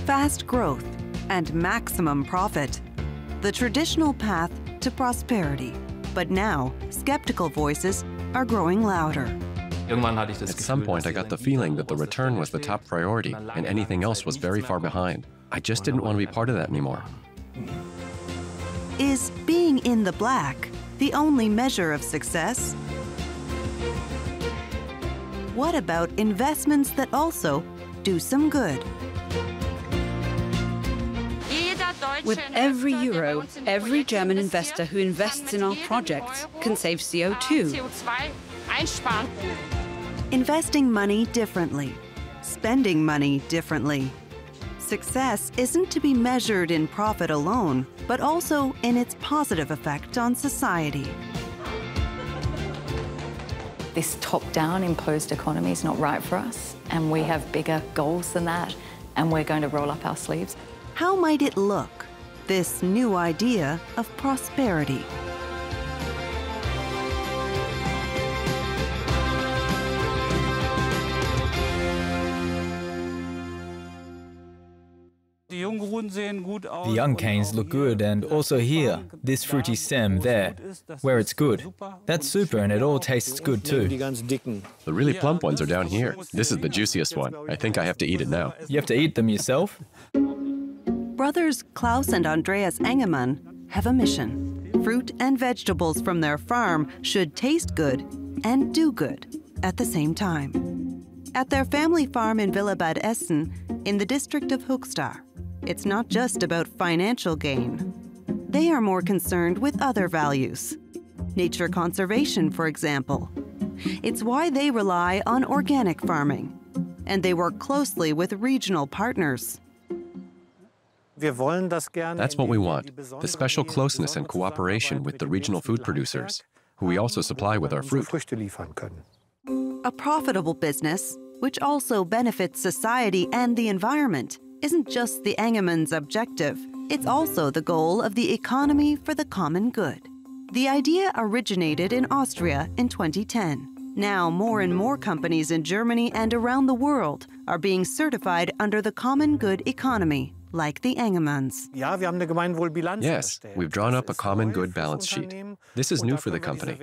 fast growth, and maximum profit. The traditional path to prosperity. But now, skeptical voices are growing louder. At some point, I got the feeling that the return was the top priority and anything else was very far behind. I just didn't want to be part of that anymore. Is being in the black the only measure of success? What about investments that also do some good? With every euro, every German investor who invests in our projects can save CO2. Investing money differently, spending money differently. Success isn't to be measured in profit alone, but also in its positive effect on society. This top-down imposed economy is not right for us, and we have bigger goals than that, and we're going to roll up our sleeves. How might it look, this new idea of prosperity? The young canes look good, and also here, this fruity stem there, where it's good. That's super, and it all tastes good too. The really plump ones are down here. This is the juiciest one. I think I have to eat it now. You have to eat them yourself? Brothers Klaus and Andreas Engemann have a mission. Fruit and vegetables from their farm should taste good and do good at the same time. At their family farm in Villabad Essen, in the district of Höxter, it's not just about financial gain. They are more concerned with other values. Nature conservation, for example. It's why they rely on organic farming, and they work closely with regional partners. That's what we want, the special closeness and cooperation with the regional food producers, who we also supply with our fruit. A profitable business, which also benefits society and the environment, isn't just the Engemann's objective, it's also the goal of the economy for the common good. The idea originated in Austria in 2010. Now, more and more companies in Germany and around the world are being certified under the common good economy, like the Engemanns. Yes, we've drawn up a common good balance sheet. This is new for the company.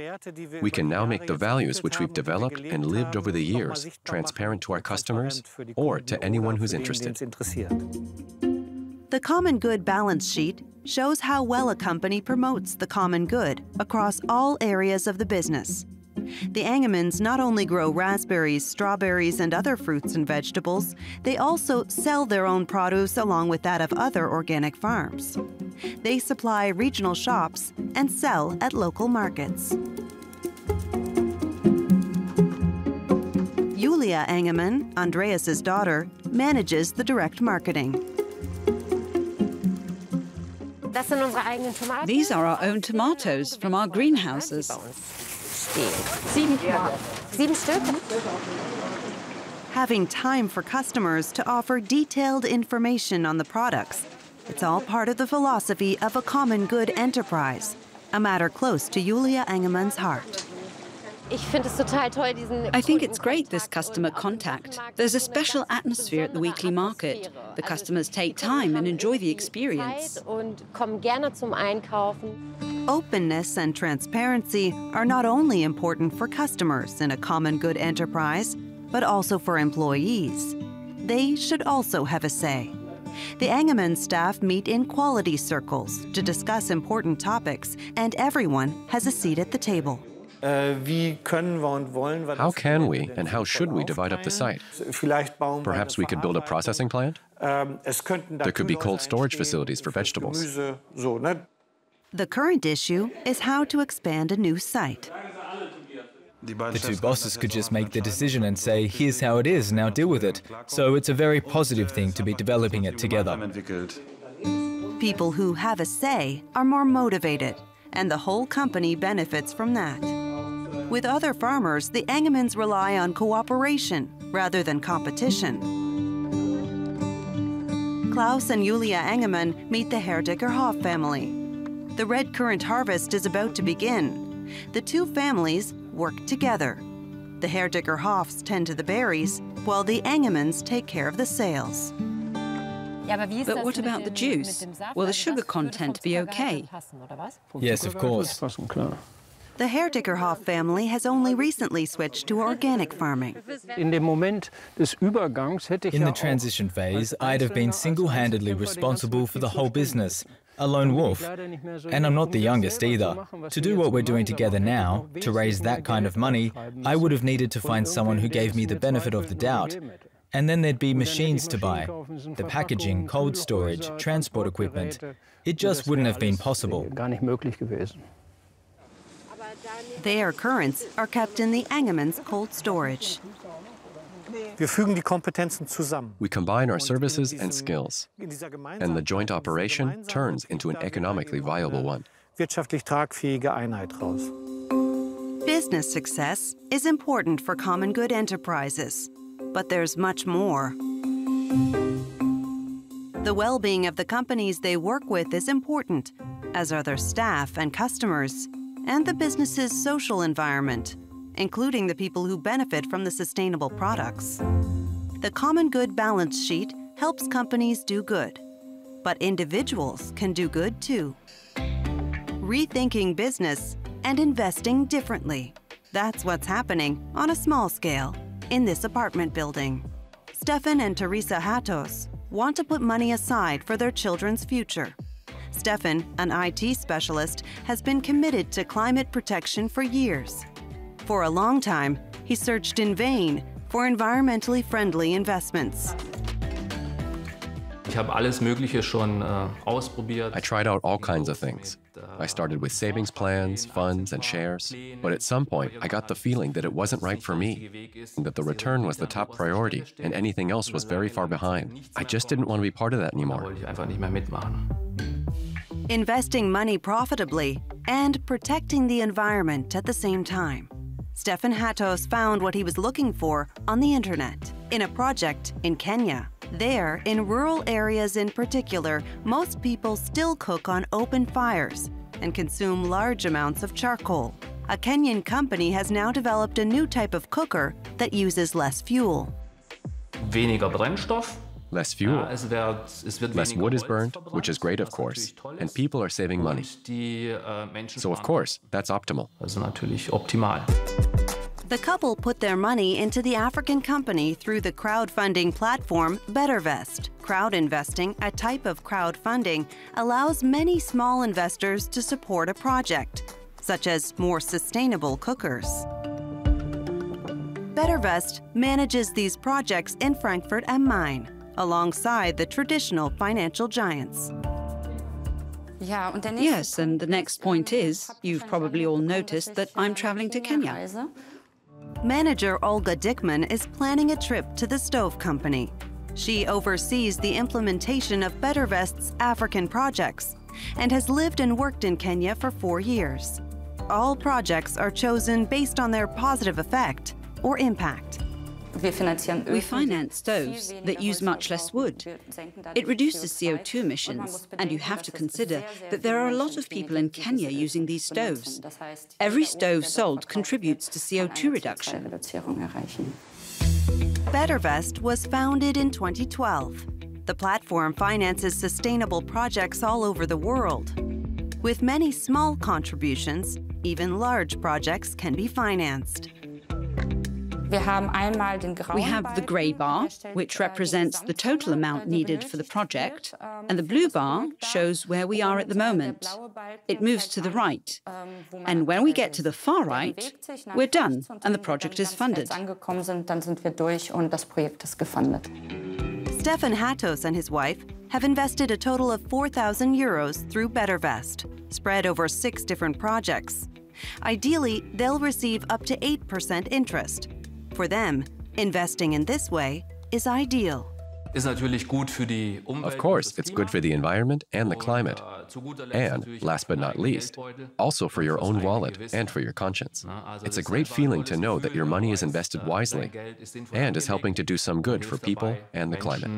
We can now make the values which we've developed and lived over the years transparent to our customers or to anyone who's interested. The common good balance sheet shows how well a company promotes the common good across all areas of the business. The Engemanns not only grow raspberries, strawberries, and other fruits and vegetables, they also sell their own produce along with that of other organic farms. They supply regional shops and sell at local markets. Julia Engemann, Andreas's daughter, manages the direct marketing. These are our own tomatoes from our greenhouses. Having time for customers to offer detailed information on the products, it's all part of the philosophy of a common good enterprise, a matter close to Julia Engemann's heart. I think it's great, this customer contact. There's a special atmosphere at the weekly market. The customers take time and enjoy the experience. Openness and transparency are not only important for customers in a common good enterprise, but also for employees. They should also have a say. The Engemann staff meet in quality circles to discuss important topics, and everyone has a seat at the table. How can we and how should we divide up the site? Perhaps we could build a processing plant? There could be cold storage facilities for vegetables. The current issue is how to expand a new site. The two bosses could just make the decision and say, here's how it is, now deal with it. So it's a very positive thing to be developing it together. People who have a say are more motivated, and the whole company benefits from that. With other farmers, the Engemanns rely on cooperation rather than competition. Klaus and Julia Engemann meet the Herdiger Hof family. The red currant harvest is about to begin. The two families work together. The Herdiger Hofs tend to the berries, while the Engemanns take care of the sales. But what about the juice? Will the sugar content be okay? Yes, of course. The Hertigerhoff family has only recently switched to organic farming. In the transition phase, I'd have been single-handedly responsible for the whole business, a lone wolf. And I'm not the youngest either. To do what we're doing together now, to raise that kind of money, I would have needed to find someone who gave me the benefit of the doubt. And then there'd be machines to buy, the packaging, cold storage, transport equipment. It just wouldn't have been possible. Their currants are kept in the Engemann's cold storage. We combine our services and skills, and the joint operation turns into an economically viable one. Business success is important for common good enterprises, but there's much more. The well-being of the companies they work with is important, as are their staff and customers, and the business's social environment, including the people who benefit from the sustainable products. The Common Good Balance Sheet helps companies do good, but individuals can do good too. Rethinking business and investing differently. That's what's happening on a small scale in this apartment building. Stefan and Teresa Hattos want to put money aside for their children's future. Stefan, an IT specialist, has been committed to climate protection for years. For a long time, he searched in vain for environmentally friendly investments. I tried out all kinds of things. I started with savings plans, funds, and shares. But at some point, I got the feeling that it wasn't right for me, and that the return was the top priority, and anything else was very far behind. I just didn't want to be part of that anymore. Investing money profitably and protecting the environment at the same time. Stefan Hattos found what he was looking for on the internet, in a project in Kenya. There, in rural areas in particular, most people still cook on open fires and consume large amounts of charcoal. A Kenyan company has now developed a new type of cooker that uses less fuel. Less fuel. Less wood is burned, which is great, of course, and people are saving money. So, of course, that's optimal. The couple put their money into the African company through the crowdfunding platform BetterVest. Crowd investing, a type of crowdfunding, allows many small investors to support a project, such as more sustainable cookers. BetterVest manages these projects in Frankfurt am Main, alongside the traditional financial giants. Yes, and the next point is, you've probably all noticed that I'm traveling to Kenya. Manager Olga Dickman is planning a trip to the stove company. She oversees the implementation of BetterVest's African projects and has lived and worked in Kenya for 4 years. All projects are chosen based on their positive effect or impact. We finance stoves that use much less wood. It reduces CO2 emissions, and you have to consider that there are a lot of people in Kenya using these stoves. Every stove sold contributes to CO2 reduction. BetterVest was founded in 2012. The platform finances sustainable projects all over the world. With many small contributions, even large projects can be financed. We have the grey bar, which represents the total amount needed for the project, and the blue bar shows where we are at the moment. It moves to the right, and when we get to the far right, we're done, and the project is funded. Stefan Hattos and his wife have invested a total of 4,000 euros through BetterVest, spread over 6 different projects. Ideally, they'll receive up to 8% interest. For them, investing in this way is ideal. Of course, it's good for the environment and the climate. And, last but not least, also for your own wallet and for your conscience. It's a great feeling to know that your money is invested wisely and is helping to do some good for people and the climate.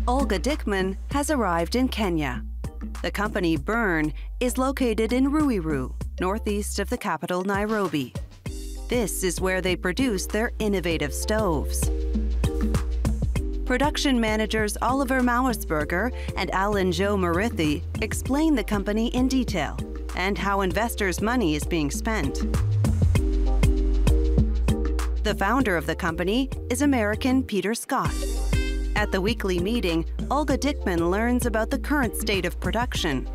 Olga Dickman has arrived in Kenya. The company Burn is located in Ruiru, northeast of the capital Nairobi. This is where they produce their innovative stoves. Production managers Oliver Mauersberger and Alan Joe Marithi explain the company in detail and how investors' money is being spent. The founder of the company is American Peter Scott. At the weekly meeting, Olga Dickman learns about the current state of production.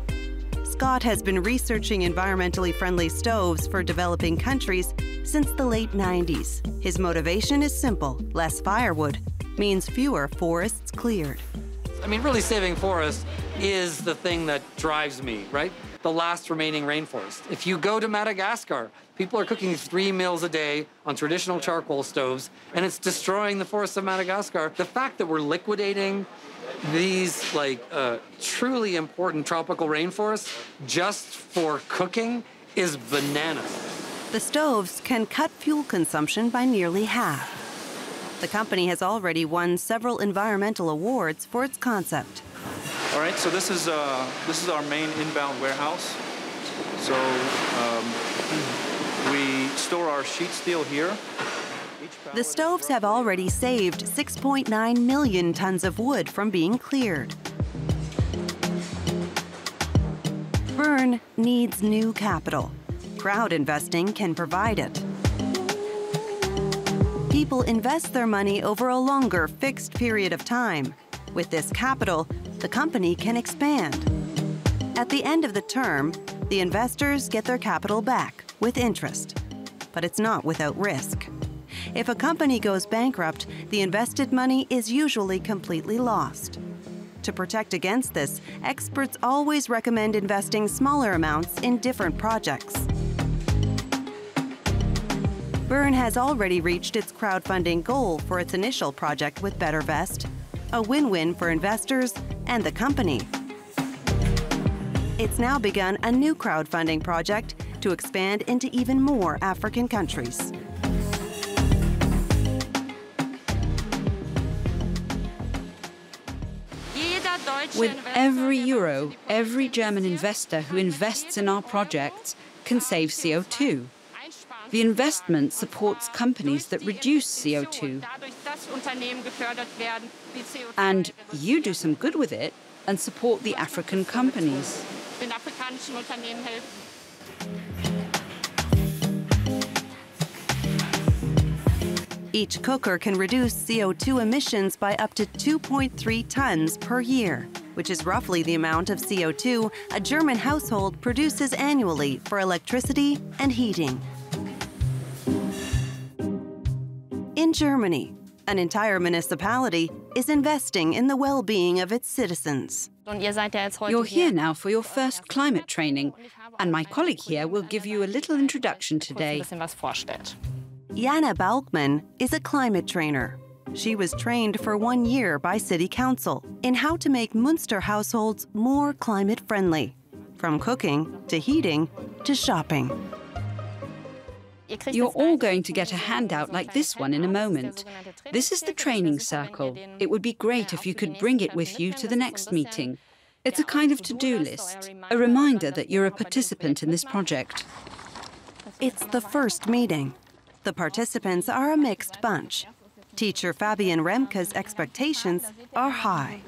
Scott has been researching environmentally friendly stoves for developing countries since the late 90s. His motivation is simple: less firewood means fewer forests cleared. I mean, really saving forests is the thing that drives me, right? The last remaining rainforest. If you go to Madagascar, people are cooking 3 meals a day on traditional charcoal stoves, and it's destroying the forests of Madagascar. The fact that we're liquidating these truly important tropical rainforests just for cooking is bananas. The stoves can cut fuel consumption by nearly half. The company has already won several environmental awards for its concept. All right, so this is our main inbound warehouse. So we store our sheet steel here. The stoves have already saved 6.9 million tons of wood from being cleared. Bern needs new capital. Crowd investing can provide it. People invest their money over a longer, fixed period of time. With this capital, the company can expand. At the end of the term, the investors get their capital back with interest. But it's not without risk. If a company goes bankrupt, the invested money is usually completely lost. To protect against this, experts always recommend investing smaller amounts in different projects. Bern has already reached its crowdfunding goal for its initial project with BetterVest, a win-win for investors and the company. It's now begun a new crowdfunding project to expand into even more African countries. With every euro, every German investor who invests in our projects can save CO2. The investment supports companies that reduce CO2. And you do some good with it and support the African companies. Each cooker can reduce CO2 emissions by up to 2.3 tons per year, which is roughly the amount of CO2 a German household produces annually for electricity and heating. In Germany, an entire municipality is investing in the well-being of its citizens. You're here now for your first climate training, and my colleague here will give you a little introduction today. Jana Balkman is a climate trainer. She was trained for 1 year by City Council in how to make Münster households more climate-friendly, from cooking to heating to shopping. You're all going to get a handout like this one in a moment. This is the training circle. It would be great if you could bring it with you to the next meeting. It's a kind of to-do list, a reminder that you're a participant in this project. It's the first meeting. The participants are a mixed bunch. Teacher Fabian Remke's expectations are high.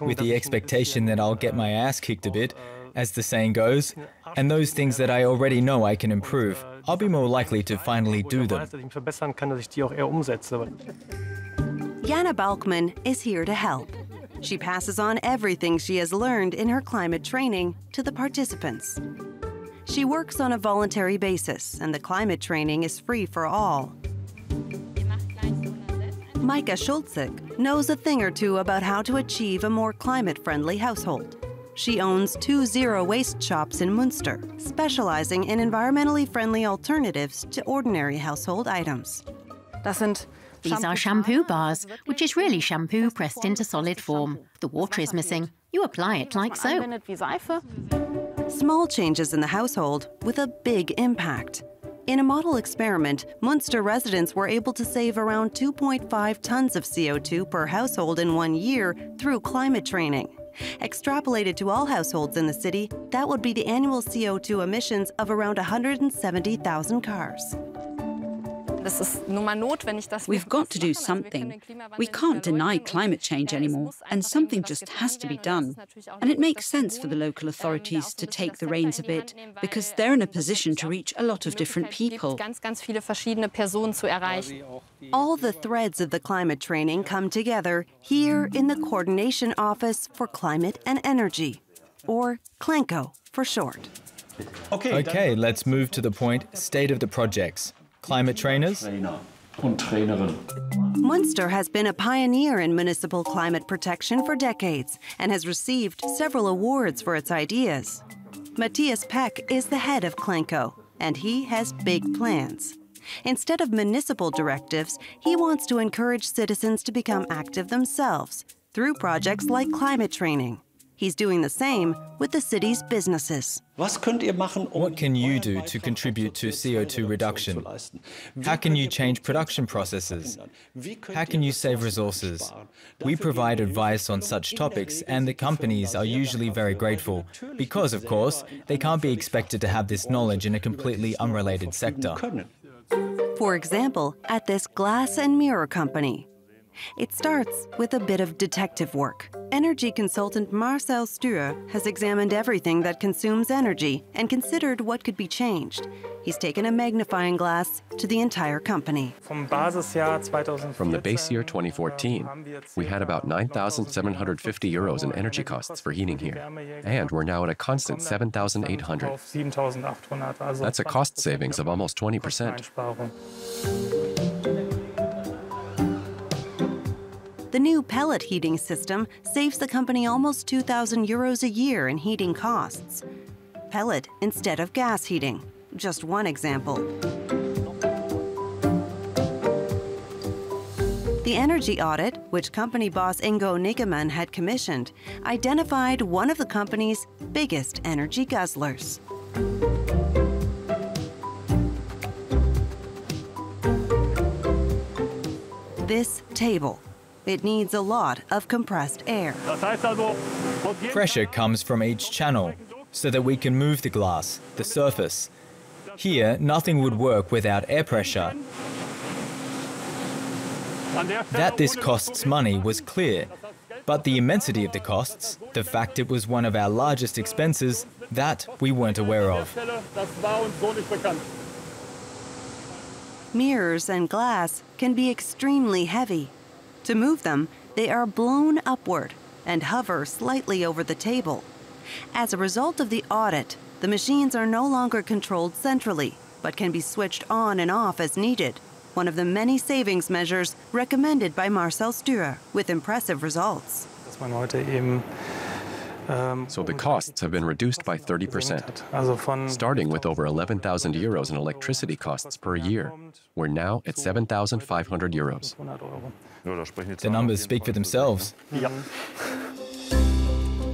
With the expectation that I'll get my ass kicked a bit, as the saying goes, and those things that I already know I can improve, I'll be more likely to finally do them. Jana Balkman is here to help. She passes on everything she has learned in her climate training to the participants. She works on a voluntary basis, and the climate training is free for all. Maika Schulzig knows a thing or two about how to achieve a more climate-friendly household. She owns 2 zero-waste shops in Münster, specializing in environmentally friendly alternatives to ordinary household items. These are shampoo bars, which is really shampoo pressed into solid form. The water is missing. You apply it like so. Small changes in the household with a big impact. In a model experiment, Münster residents were able to save around 2.5 tons of CO2 per household in 1 year through climate training. Extrapolated to all households in the city, that would be the annual CO2 emissions of around 170,000 cars. We've got to do something. We can't deny climate change anymore, and something just has to be done. And it makes sense for the local authorities to take the reins a bit, because they're in a position to reach a lot of different people. All the threads of the climate training come together here in the Coordination Office for Climate and Energy, or CLENCO for short. Okay, let's move to the point, state of the projects. Climate trainers? Munster has been a pioneer in municipal climate protection for decades and has received several awards for its ideas. Matthias Peck is the head of CLENCO, and he has big plans. Instead of municipal directives, he wants to encourage citizens to become active themselves through projects like climate training. He's doing the same with the city's businesses. What can you do to contribute to CO2 reduction? How can you change production processes? How can you save resources? We provide advice on such topics, and the companies are usually very grateful because, of course, they can't be expected to have this knowledge in a completely unrelated sector. For example, at this glass and mirror company. It starts with a bit of detective work. Energy consultant Marcel Stuer has examined everything that consumes energy and considered what could be changed. He's taken a magnifying glass to the entire company. From the base year 2014, we had about 9,750 euros in energy costs for heating here, and we're now at a constant 7,800. That's a cost savings of almost 20%. The new pellet heating system saves the company almost 2,000 euros a year in heating costs. Pellet instead of gas heating. Just one example. The energy audit, which company boss Ingo Niggemann had commissioned, identified one of the company's biggest energy guzzlers. This table. It needs a lot of compressed air. Pressure comes from each channel so that we can move the glass, the surface. Here, nothing would work without air pressure. That this costs money was clear, but the immensity of the costs, the fact it was one of our largest expenses, that we weren't aware of. Mirrors and glass can be extremely heavy. To move them, they are blown upward and hover slightly over the table. As a result of the audit, the machines are no longer controlled centrally, but can be switched on and off as needed, one of the many savings measures recommended by Marcel Stuer, with impressive results. So the costs have been reduced by 30%. Starting with over 11,000 euros in electricity costs per year, we're now at 7,500 euros. The numbers speak for themselves.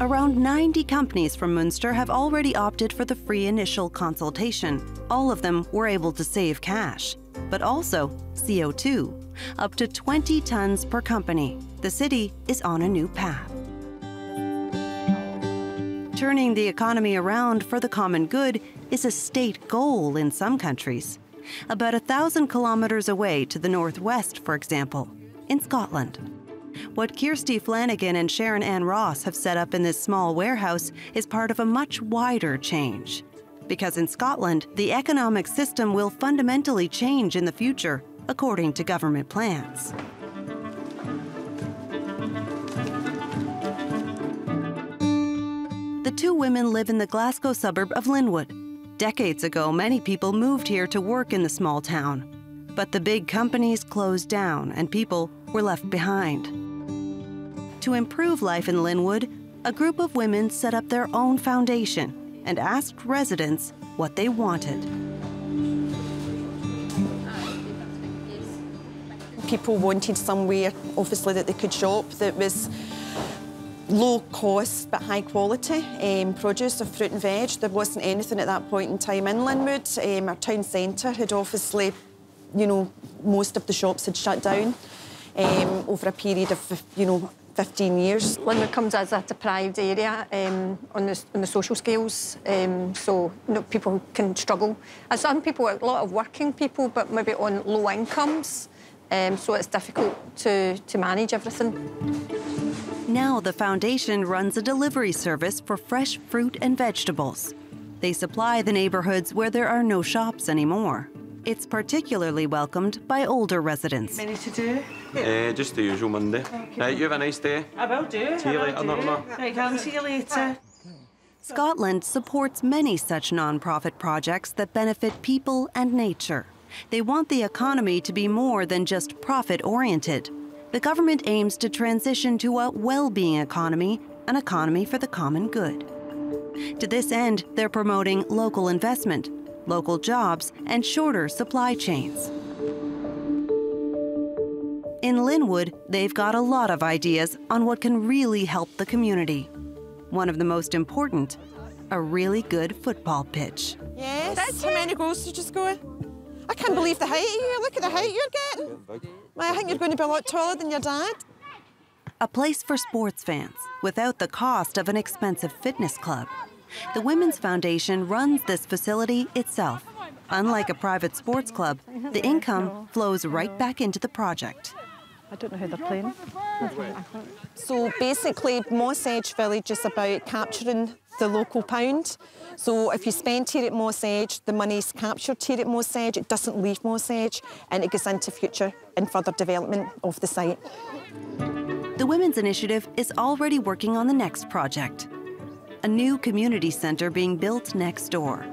Around 90 companies from Munster have already opted for the free initial consultation. All of them were able to save cash, but also CO2, up to 20 tons per company. The city is on a new path. Turning the economy around for the common good is a state goal in some countries. About 1,000 kilometers away to the northwest, for example, in Scotland. What Kirsty Flanagan and Sharon Ann Ross have set up in this small warehouse is part of a much wider change. Because in Scotland, the economic system will fundamentally change in the future, according to government plans. The two women live in the Glasgow suburb of Linwood. Decades ago, many people moved here to work in the small town. But the big companies closed down and people were left behind. To improve life in Linwood, a group of women set up their own foundation and asked residents what they wanted. People wanted somewhere, obviously, that they could shop that was low cost but high quality produce of fruit and veg. There wasn't anything at that point in time in Linwood. Our town centre had obviously, you know, most of the shops had shut down over a period of, 15 years. Linwood comes as a deprived area on the social scales, so people can struggle. And some people, a lot of working people, but maybe on low incomes, so it's difficult to manage everything. Now the foundation runs a delivery service for fresh fruit and vegetables. They supply the neighborhoods where there are no shops anymore. It's particularly welcomed by older residents. Many to do? Just the usual Monday. Right, you have a nice day. I will do. See you later, Norma. Right, I'll see you later. Scotland supports many such non-profit projects that benefit people and nature. They want the economy to be more than just profit-oriented. The government aims to transition to a well-being economy, an economy for the common good. To this end, they're promoting local investment, local jobs, and shorter supply chains. In Linwood, they've got a lot of ideas on what can really help the community. One of the most important, a really good football pitch. Yes, that's how many goals did you score? I can't believe the height of you. Look at the height you're getting. I think you're going to be a lot taller than your dad. A place for sports fans without the cost of an expensive fitness club. The Women's Foundation runs this facility itself. Unlike a private sports club, the income flows right back into the project. I don't know who they're playing. So basically, Moss Edge Village is about capturing the local pound. So if you spend here at Moss Edge, the money's captured here at Moss Edge, it doesn't leave Moss Edge, and it goes into future and further development of the site. The Women's Initiative is already working on the next project, a new community center being built next door.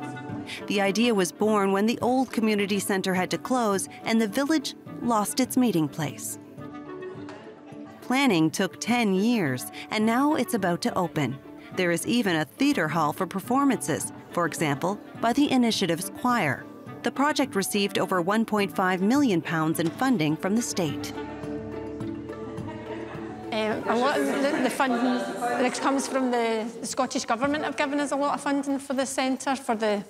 The idea was born when the old community center had to close and the village lost its meeting place. Planning took 10 years, and now it's about to open. There is even a theater hall for performances, for example, by the Initiative's choir. The project received over £1.5 million in funding from the state. A lot of the funding that comes from the Scottish Government have given us a lot of funding for the centre, for the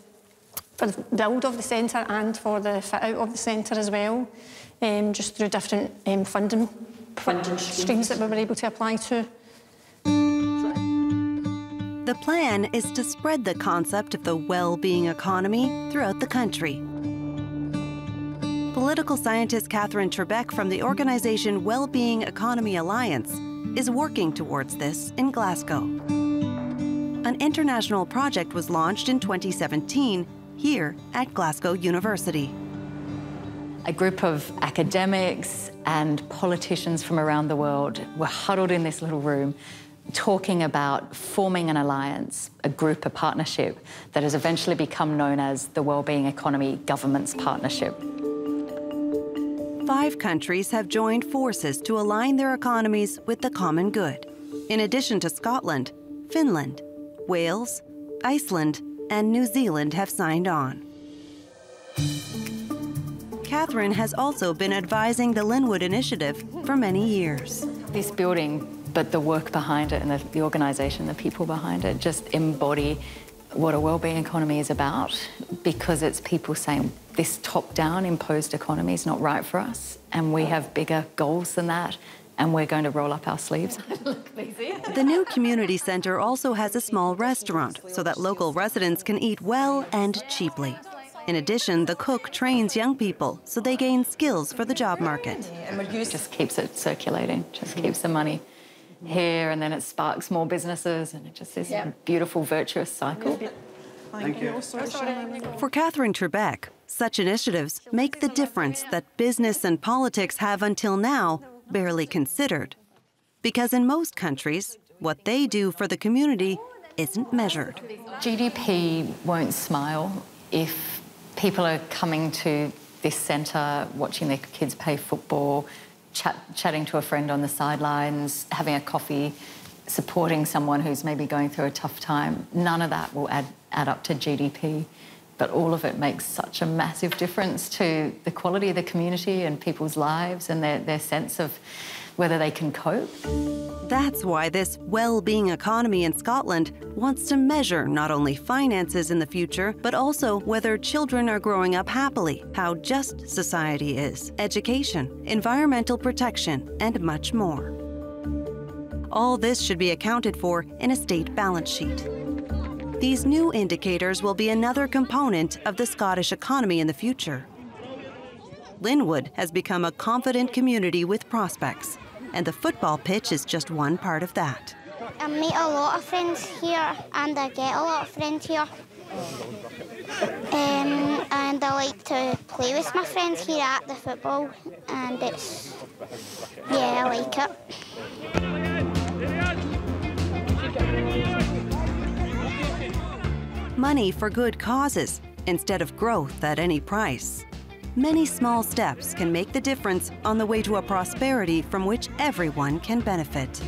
build of the centre and for the fit out of the centre as well, just through different funding streams that we were able to apply to. The plan is to spread the concept of the well-being economy throughout the country. Political scientist Catherine Trebeck from the organization Wellbeing Economy Alliance is working towards this in Glasgow. An international project was launched in 2017 here at Glasgow University. A group of academics and politicians from around the world were huddled in this little room talking about forming an alliance, a group, a partnership that has eventually become known as the Wellbeing Economy Governments Partnership. 5 countries have joined forces to align their economies with the common good. In addition to Scotland, Finland, Wales, Iceland, and New Zealand have signed on. Catherine has also been advising the Linwood Initiative for many years. This building, but the work behind it and the organisation, the people behind it, just embody what a wellbeing economy is about, because it's people saying this top-down imposed economy is not right for us, and we have bigger goals than that, and we're going to roll up our sleeves. The new community centre also has a small restaurant so that local residents can eat well and cheaply. In addition, the cook trains young people so they gain skills for the job market. It just keeps it circulating, just keeps the money here, and then it sparks more businesses, and it just is a beautiful, virtuous cycle. Thank you. For Catherine Trebeck, such initiatives make the difference that business and politics have until now barely considered. Because in most countries, what they do for the community isn't measured. GDP won't smile if people are coming to this centre, watching their kids play football, chatting to a friend on the sidelines, having a coffee, supporting someone who's maybe going through a tough time. None of that will add up to GDP, but all of it makes such a massive difference to the quality of the community and people's lives and their sense of whether they can cope. That's why this well-being economy in Scotland wants to measure not only finances in the future, but also whether children are growing up happily, how just society is, education, environmental protection, and much more. All this should be accounted for in a state balance sheet. These new indicators will be another component of the Scottish economy in the future. Linwood has become a confident community with prospects, and the football pitch is just one part of that. I meet a lot of friends here, and I get a lot of friends here. And I like to play with my friends here at the football, and I like it. Money for good causes instead of growth at any price. Many small steps can make the difference on the way to a prosperity from which everyone can benefit.